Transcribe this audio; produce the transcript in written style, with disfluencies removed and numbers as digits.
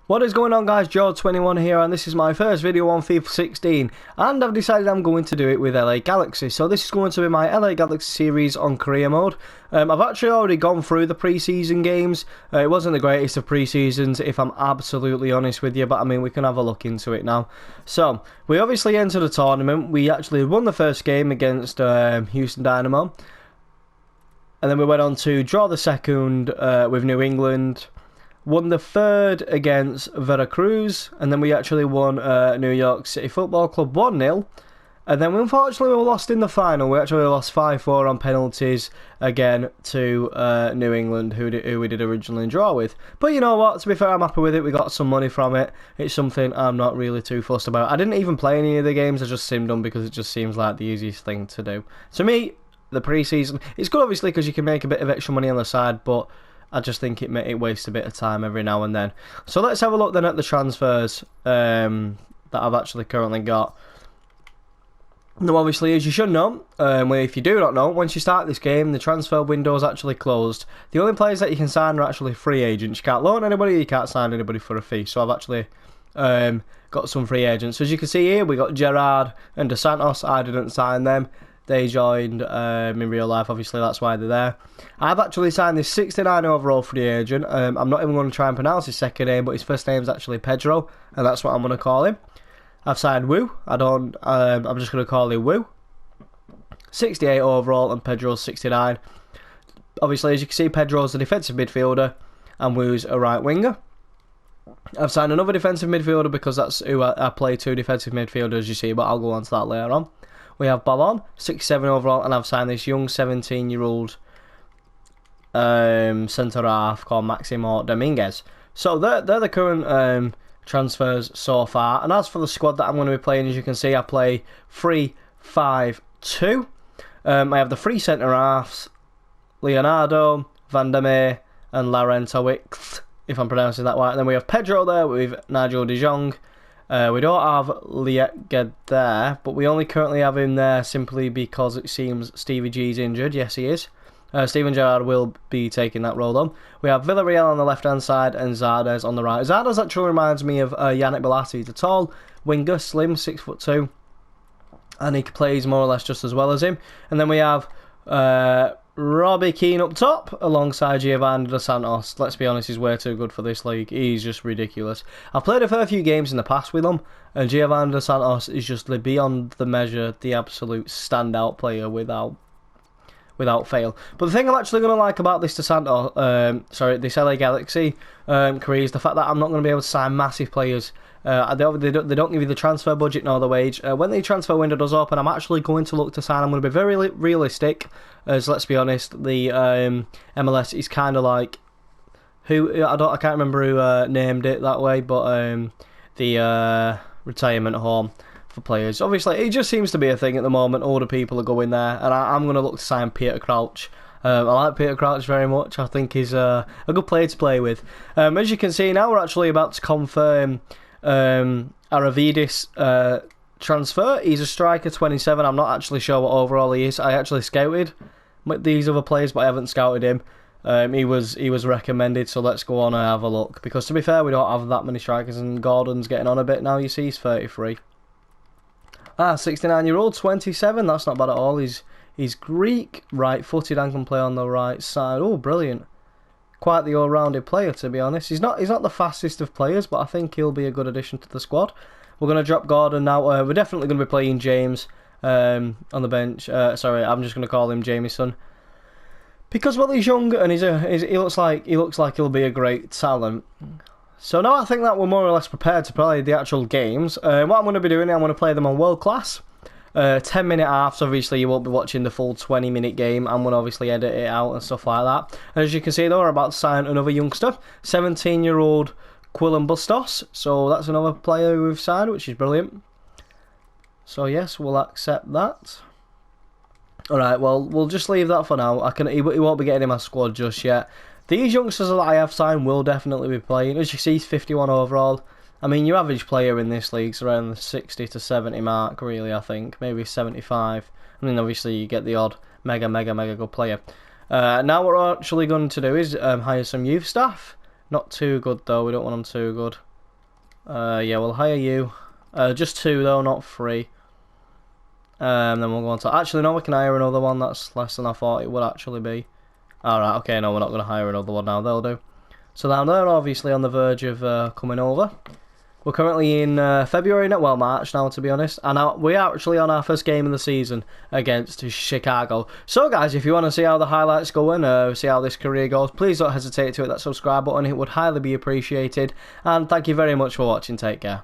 What is going on, guys? Joe21 here, and this is my first video on FIFA 16, and I've decided I'm going to do it with LA Galaxy. So this is going to be my LA Galaxy series on career mode. I've actually already gone through the pre-season games. It wasn't the greatest of pre-seasons, if I'm absolutely honest with you, but I mean, we can have a look into it now. So, we obviously entered the tournament. We actually won the first game against Houston Dynamo, and then we went on to draw the second with New England. Won the third against Veracruz, and then we actually won New York City Football Club 1-0. And then unfortunately we lost in the final. We actually lost 5-4 on penalties again to New England, who we did originally draw with. But you know what, to be fair, I'm happy with it. We got some money from it. It's something I'm not really too fussed about. I didn't even play any of the games, I just simmed them because it just seems like the easiest thing to do. To me, the pre-season, it's good obviously because you can make a bit of extra money on the side, but I just think it wastes a bit of time every now and then. So let's have a look then at the transfers that I've actually currently got. Now obviously, as you should know, if you do not know, once you start this game, the transfer window is actually closed. The only players that you can sign are actually free agents. You can't loan anybody, you can't sign anybody for a fee. So I've actually got some free agents. So as you can see here, we got Gerrard and Dos Santos. I didn't sign them. They joined in real life, obviously that's why they're there. I've actually signed this 69 overall free agent. I'm not even going to try and pronounce his second name, but his first name is actually Pedro, and that's what I'm going to call him. I've signed Wu. I'm just going to call him Wu. 68 overall, and Pedro's 69. Obviously, as you can see, Pedro's a defensive midfielder, and Wu's a right winger. I've signed another defensive midfielder because that's who I play two defensive midfielders, you see, but I'll go on to that later on. We have Ballon, 67 overall, and I've signed this young 17-year-old centre-half called Maximo Dominguez. So they're the current transfers so far. And as for the squad that I'm going to be playing, as you can see, I play 3-5-2. I have the three centre-halves, Leonardo, Van der Meer, and Laurentowicz, if I'm pronouncing that right. And then we have Pedro there with Nigel de Jong. We don't have Lietged there, but we only currently have him there simply because it seems Stevie G's injured. Yes, he is. Steven Gerrard will be taking that role on. We have Villarreal on the left-hand side and Zardes on the right. Zardes actually reminds me of Yannick Bolasie. He's a tall winger, slim, 6'2", and he plays more or less just as well as him. And then we have Robbie Keane up top alongside Giovanni Dos Santos. Let's be honest, he's way too good for this league. He's just ridiculous. I've played a fair few games in the past with him, and Giovanni Dos Santos is just beyond the measure, the absolute standout player without fail. But the thing I'm actually going to like about this this LA Galaxy career is the fact that I'm not going to be able to sign massive players. They don't give you the transfer budget nor the wage. When the transfer window does open, I'm actually going to look to sign. I'm going to be very realistic, as let's be honest, the MLS is kind of like I can't remember who named it that way, but the retirement home for players. Obviously, it just seems to be a thing at the moment. Older people are going there, and I'm going to look to sign Peter Crouch. I like Peter Crouch very much. I think he's a good player to play with. As you can see now, we're actually about to confirm Aravidis transfer. He's a striker, 27. I'm not actually sure what overall he is. I actually scouted these other players, but I haven't scouted him. He was recommended, so let's go on and have a look. Because to be fair, we don't have that many strikers, and Gordon's getting on a bit now. You see, he's 33. 69-year-old, 27. That's not bad at all. He's Greek, right-footed, and can play on the right side. Oh, brilliant. Quite the all-rounded player, to be honest. He's not the fastest of players, but I think he'll be a good addition to the squad. We're going to drop Gordon now. We're definitely going to be playing James on the bench. Sorry, I'm just going to call him Jamieson. Because, well, he's young, and he looks like he'll be a great talent. So now I think that we're more or less prepared to play the actual games. What I'm going to be doing, I'm going to play them on World Class. 10-minute halves, obviously you won't be watching the full 20-minute game. I'm going to obviously edit it out and stuff like that. And as you can see though, we're about to sign another youngster, 17-year-old Quillen Bustos. So that's another player we've signed, which is brilliant. So yes, we'll accept that. Alright, well, we'll just leave that for now. He won't be getting in my squad just yet. These youngsters that I have signed will definitely be playing. As you see, he's 51 overall. I mean, your average player in this league's around the 60 to 70 mark, really, I think. Maybe 75. I mean, obviously, you get the odd mega good player. Now what we're actually going to do is hire some youth staff. Not too good, though. We don't want them too good. Yeah, we'll hire you. Just 2 though, not 3. Then we'll go on to... Actually, no, we can hire another one. That's less than I thought it would actually be. Alright, okay, no, we're not going to hire another one now. They'll do. So now they're obviously on the verge of coming over. We're currently in February now, well, March now, to be honest. And we're actually on our first game of the season against Chicago. So, guys, if you want to see how the highlights go and see how this career goes, please don't hesitate to hit that subscribe button. It would highly be appreciated. And thank you very much for watching. Take care.